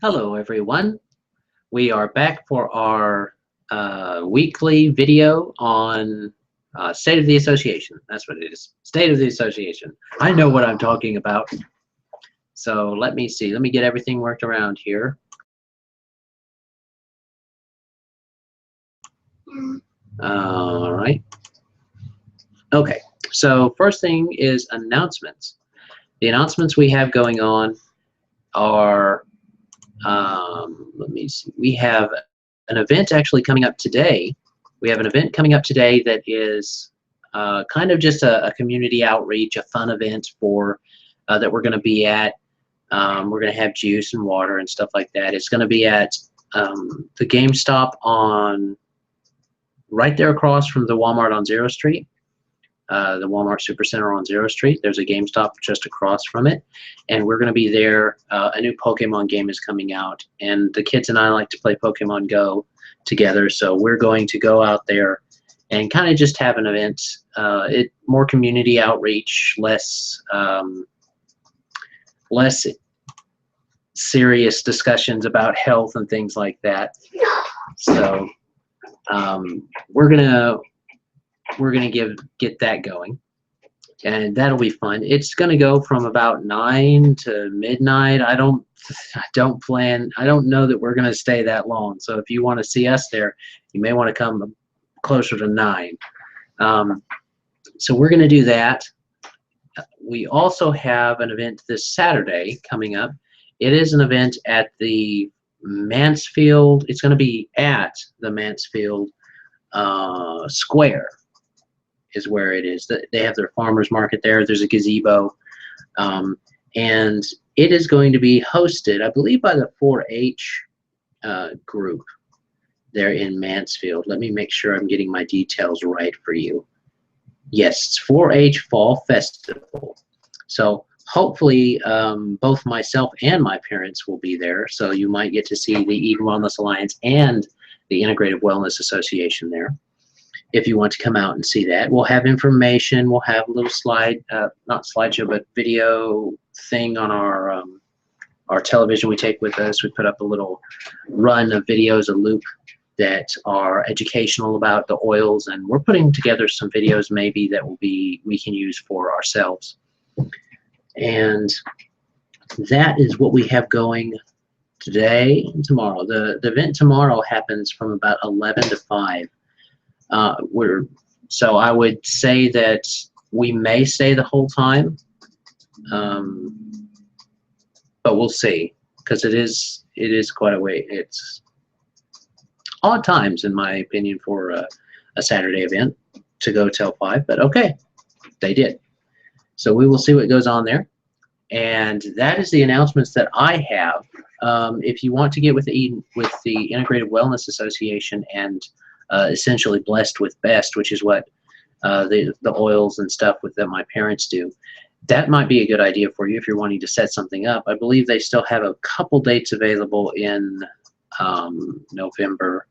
Hello, everyone. We are back for our weekly video on State of the Association. That's what it is. State of the Association. I know what I'm talking about. So let me see. Let me get everything worked around here. All right. Okay. So first thing is announcements. The announcements we have going on are, let me see. We have an event actually coming up today. We have an event coming up today that is kind of just a community outreach, a fun event for that we're going to be at. We're going to have juice and water and stuff like that. It's going to be at the GameStop on right there across from the Walmart on Zero Street. The Walmart Supercenter on Zero Street. There's a GameStop just across from it, and we're going to be there. A new Pokemon game is coming out, and the kids and I like to play Pokemon Go together, so we're going to go out there and kind of just have an event. More community outreach, less serious discussions about health and things like that. So we're gonna get that going, and that'll be fun. It's gonna go from about 9 to midnight. I don't know that we're gonna stay that long. So if you want to see us there, you may want to come closer to 9. So we're gonna do that. We also have an event this Saturday coming up. It is an event at the Mansfield. It's going to be at the Mansfield Square is where it is. They have their farmers market there. There's a gazebo, and it is going to be hosted, I believe, by the 4-H group there in Mansfield. Let me make sure I'm getting my details right for you. Yes, it's 4-H Fall Festival. So hopefully both myself and my parents will be there. So you might get to see the Eden Wellness Alliance and the Integrative Wellness Association there. If you want to come out and see that, we'll have information. We'll have a little not slideshow, but video thing on our television we take with us. We put up a little run of videos, a loop that are educational about the oils, and we're putting together some videos maybe that we can use for ourselves. And that is what we have going today and tomorrow. The event tomorrow happens from about 11 to 5. So I would say that we may stay the whole time, but we'll see, because it is quite a way. It's odd times, in my opinion, for a Saturday event to go till 5, but okay, they did. So we will see what goes on there. And that is the announcements that I have. If you want to get with the Integrative Wellness Association and essentially Blessed with Best, which is what the oils and stuff that my parents do, that might be a good idea for you if you're wanting to set something up. I believe they still have a couple dates available in November.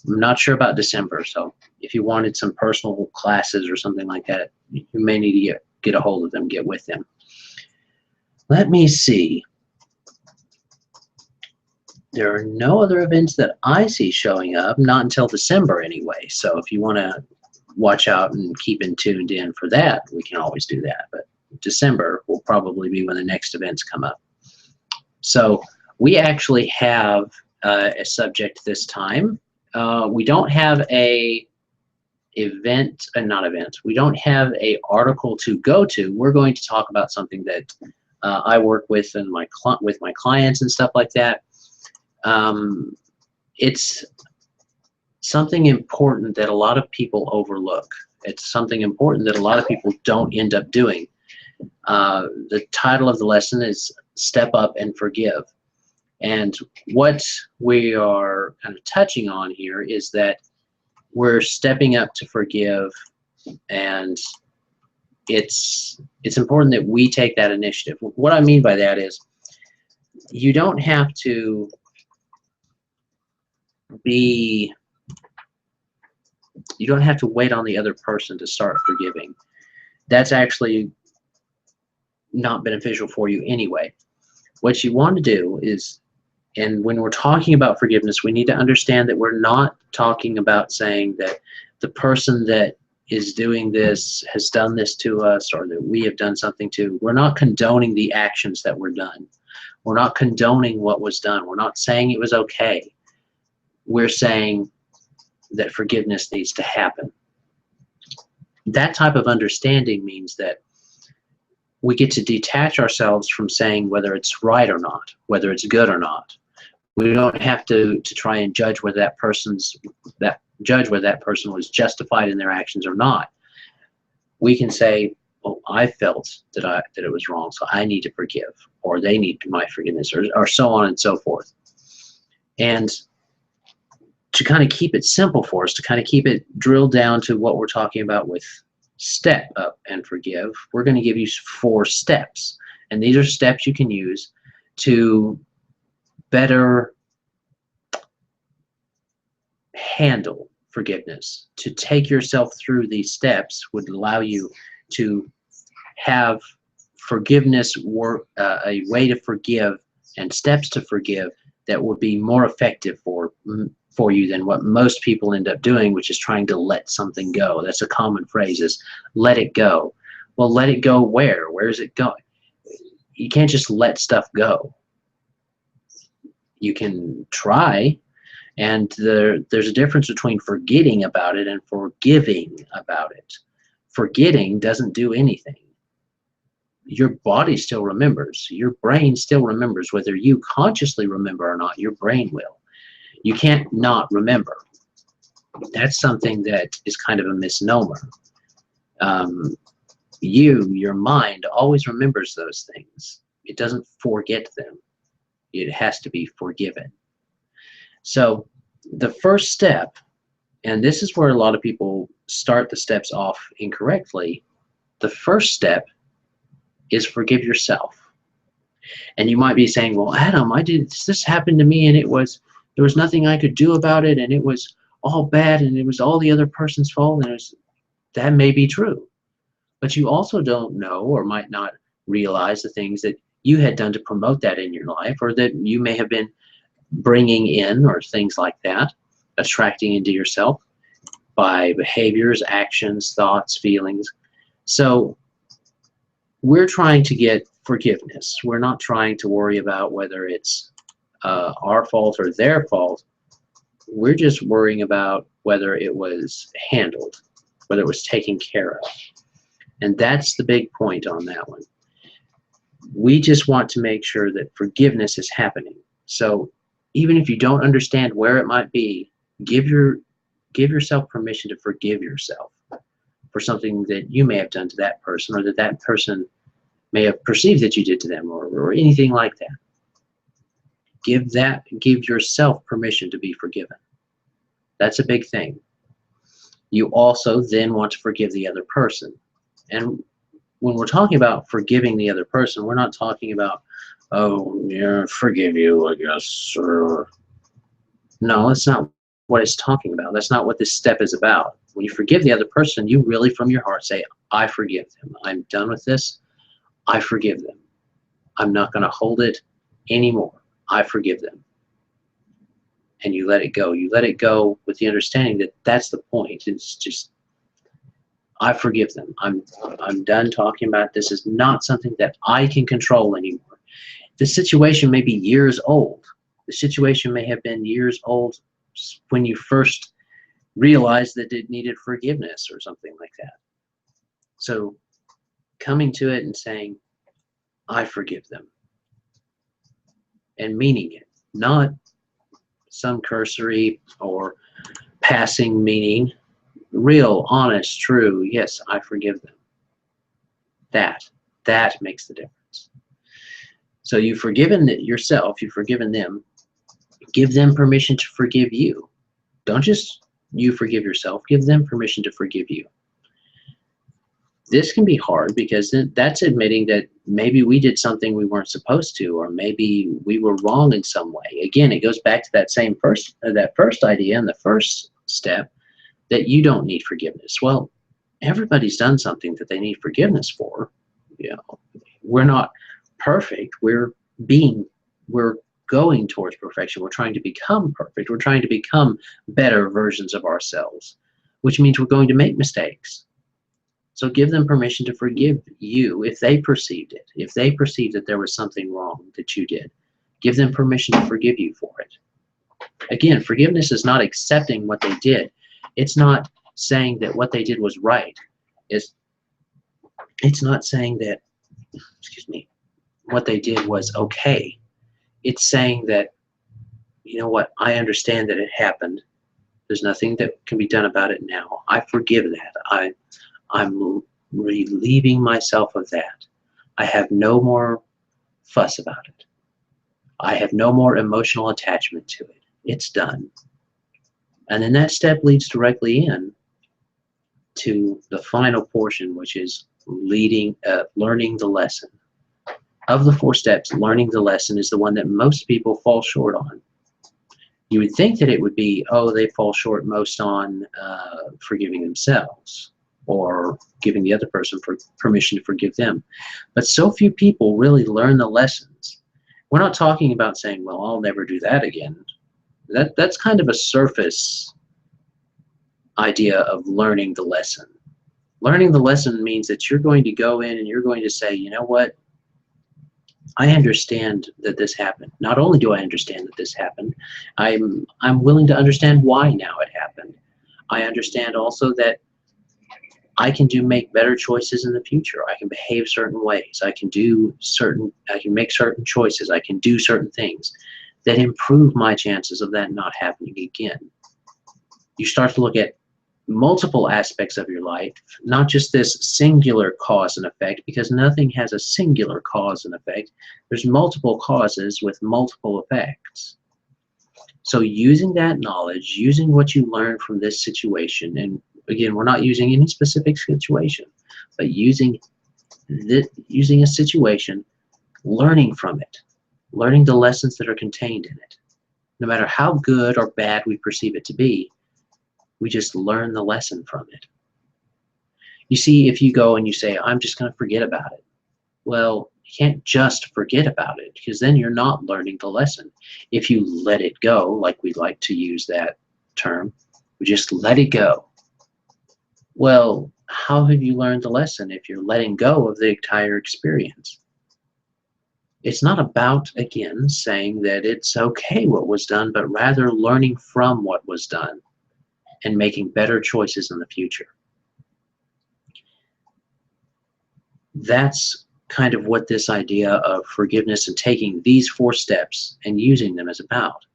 I'm not sure about December, so if you wanted some personal classes or something like that, you may need to get a hold of them, get with them. Let me see. There are no other events that I see showing up, not until December anyway. So if you want to watch out and keep tuned in for that, we can always do that. But December will probably be when the next events come up. So we actually have a subject this time. We don't have a we don't have a article to go to. We're going to talk about something that I work with and with my clients and stuff like that. It's something important that a lot of people overlook. It's something important that a lot of people don't end up doing. The title of the lesson is Step Up and Forgive. And what we are kind of touching on here is that we're stepping up to forgive, and it's important that we take that initiative. What I mean by that is you don't have to wait on the other person to start forgiving. That's actually not beneficial for you anyway. What you want to do is And when we're talking about forgiveness, we need to understand that we're not talking about saying that the person that is doing this has done this to us, or that we have done something to. We're not condoning the actions that were done. We're not condoning what was done. We're not saying it was okay. We're saying that forgiveness needs to happen. That type of understanding means that we get to detach ourselves from saying whether it's right or not, whether it's good or not. We don't have to try and judge whether that person was justified in their actions or not. We can say, "Oh, I felt that it was wrong, so I need to forgive," or they need my forgiveness, or so on and so forth. And to kind of keep it simple for us, to kind of keep it drilled down to what we're talking about with step up and forgive, we're going to give you 4 steps. And these are steps you can use to better handle forgiveness. To take yourself through these steps would allow you to have forgiveness work, a way to forgive and steps to forgive that would be more effective for you than what most people end up doing, which is trying to let something go. That's a common phrase, is let it go. Well, let it go where? Where is it going? You can't just let stuff go. You can try, and there's a difference between forgetting about it and forgiving about it. Forgetting doesn't do anything. Your body still remembers. Your brain still remembers. Whether you consciously remember or not, your brain will. You can't not remember. That's something that is kind of a misnomer. Your mind always remembers those things. It doesn't forget them. It has to be forgiven. So the first step, and this is where a lot of people start the steps off incorrectly, the first step is forgive yourself. And you might be saying, well, Adam, this happened to me, and there was nothing I could do about it, and it was all bad, and it was all the other person's fault. And that may be true. But you also don't know, or might not realize, the things that you had done to promote that in your life, or that you may have been bringing in, or things like that, attracting into yourself by behaviors, actions, thoughts, feelings. So we're trying to get forgiveness. We're not trying to worry about whether it's our fault or their fault. We're just worrying about whether it was handled, whether it was taken care of. And that's the big point on that one. We just want to make sure that forgiveness is happening. So even if you don't understand where it might be, give yourself permission to forgive yourself for something that you may have done to that person, or that person may have perceived that you did to them, or anything like that. Give yourself permission to be forgiven. That's a big thing. You also then want to forgive the other person. And when we're talking about forgiving the other person, we're not talking about, oh, yeah, forgive you, I guess, or no, that's not what it's talking about. That's not what this step is about. When you forgive the other person, you really from your heart say, I forgive them. I'm done with this. I forgive them. I'm not going to hold it anymore. I forgive them. And you let it go. You let it go with the understanding that that's the point. It's just, I forgive them. I'm done talking about this. Is not something that I can control anymore. The situation may be years old. The situation may have been years old when you first realized that it needed forgiveness or something like that. So coming to it and saying, I forgive them, and meaning it, not some cursory or passing meaning, real, honest, true, yes, I forgive them. That makes the difference. So you've forgiven yourself, you've forgiven them, give them permission to forgive you. Don't just you forgive yourself, give them permission to forgive you. This can be hard because that's admitting that maybe we did something we weren't supposed to, or maybe we were wrong in some way. Again, it goes back to that first idea and the first step, that you don't need forgiveness. Well, everybody's done something that they need forgiveness for. You know, we're not perfect. We're going towards perfection. We're trying to become perfect. We're trying to become better versions of ourselves, which means we're going to make mistakes. So give them permission to forgive you if they perceived it. If they perceived that there was something wrong that you did, give them permission to forgive you for it. Again, forgiveness is not accepting what they did. It's not saying that what they did was right. It's not saying that, excuse me, what they did was okay. It's saying that, you know what, I understand that it happened. There's nothing that can be done about it now. I forgive that. I'm relieving myself of that. I have no more fuss about it. I have no more emotional attachment to it. It's done. And then that step leads directly in to the final portion, which is learning the lesson. Of the 4 steps, learning the lesson is the one that most people fall short on. You would think that it would be, oh, they fall short most on forgiving themselves or giving the other person permission to forgive them. But so few people really learn the lessons. We're not talking about saying, well, I'll never do that again. That's kind of a surface idea of learning the lesson. Learning the lesson means that you're going to go in and you're going to say, you know what? I understand that this happened. Not only do I understand that this happened, I'm willing to understand why now it happened. I understand also that I can make better choices in the future. I can behave certain ways. I can make certain choices. I can do certain things that improve my chances of that not happening again. You start to look at multiple aspects of your life, not just this singular cause and effect, because nothing has a singular cause and effect. There's multiple causes with multiple effects. So using that knowledge, using what you learned from this situation, and again, we're not using any specific situation, but using a situation, learning from it, learning the lessons that are contained in it. No matter how good or bad we perceive it to be, we just learn the lesson from it. You see, if you go and you say, I'm just going to forget about it, well, you can't just forget about it, because then you're not learning the lesson. If you let it go, like we like to use that term, we just let it go. Well, how have you learned the lesson if you're letting go of the entire experience? It's not about, again, saying that it's okay what was done, but rather learning from what was done and making better choices in the future. That's kind of what this idea of forgiveness and taking these 4 steps and using them is about.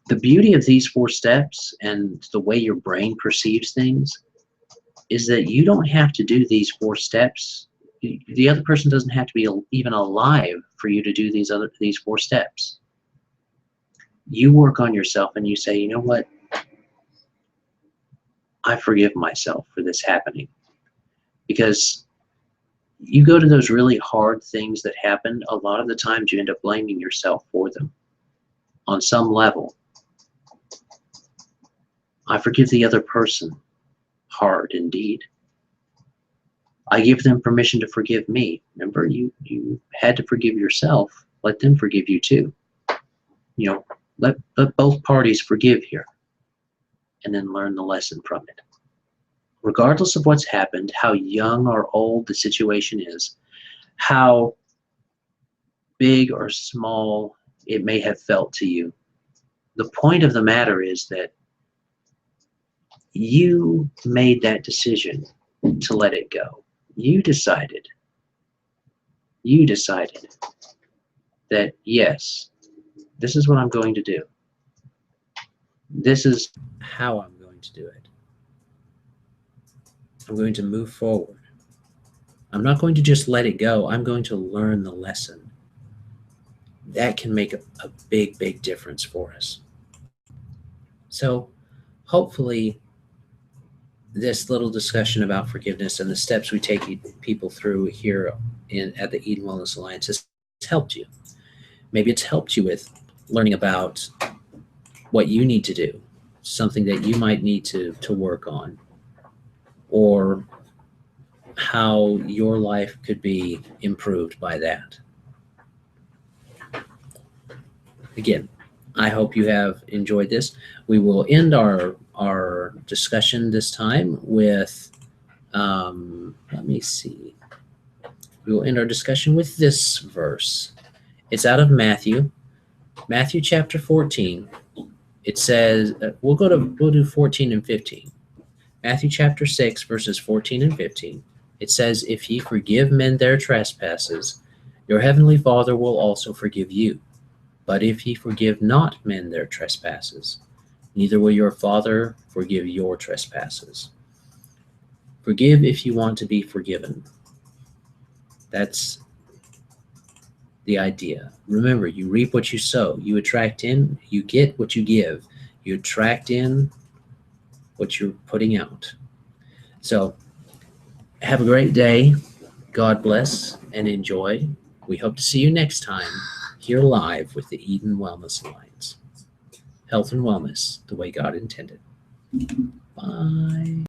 The beauty of these 4 steps and the way your brain perceives things is that you don't have to do these 4 steps. The other person doesn't have to be even alive for you to do these 4 steps. You work on yourself and you say, you know what? I forgive myself for this happening. Because you go to those really hard things that happen, a lot of the times you end up blaming yourself for them on some level. I forgive the other person. Hard indeed. I give them permission to forgive me. Remember, you had to forgive yourself. Let them forgive you too. You know, let both parties forgive here, and then learn the lesson from it. Regardless of what's happened, how young or old the situation is, how big or small it may have felt to you, the point of the matter is that you made that decision to let it go. You decided that, yes, this is what I'm going to do. This is how I'm going to do it. I'm going to move forward. I'm not going to just let it go. I'm going to learn the lesson. That can make a big, big difference for us. So hopefully this little discussion about forgiveness and the steps we take people through here at the Eden Wellness Alliance has helped you. Maybe it's helped you with learning about what you need to do, something that you might need to work on, or how your life could be improved by that. again, I hope you have enjoyed this. We will end our discussion this time with, let me see. We will end our discussion with this verse. It's out of Matthew chapter 14. It says, we'll do 14 and 15. Matthew chapter 6, verses 14 and 15. It says, if ye forgive men their trespasses, your heavenly Father will also forgive you. But if ye forgive not men their trespasses, neither will your Father forgive your trespasses. Forgive if you want to be forgiven. That's the idea. Remember, you reap what you sow. You attract in, you get what you give. You attract in what you're putting out. So, have a great day. God bless and enjoy. We hope to see you next time here live with the Eden Wellness Alliance. Health and wellness the way God intended. Bye.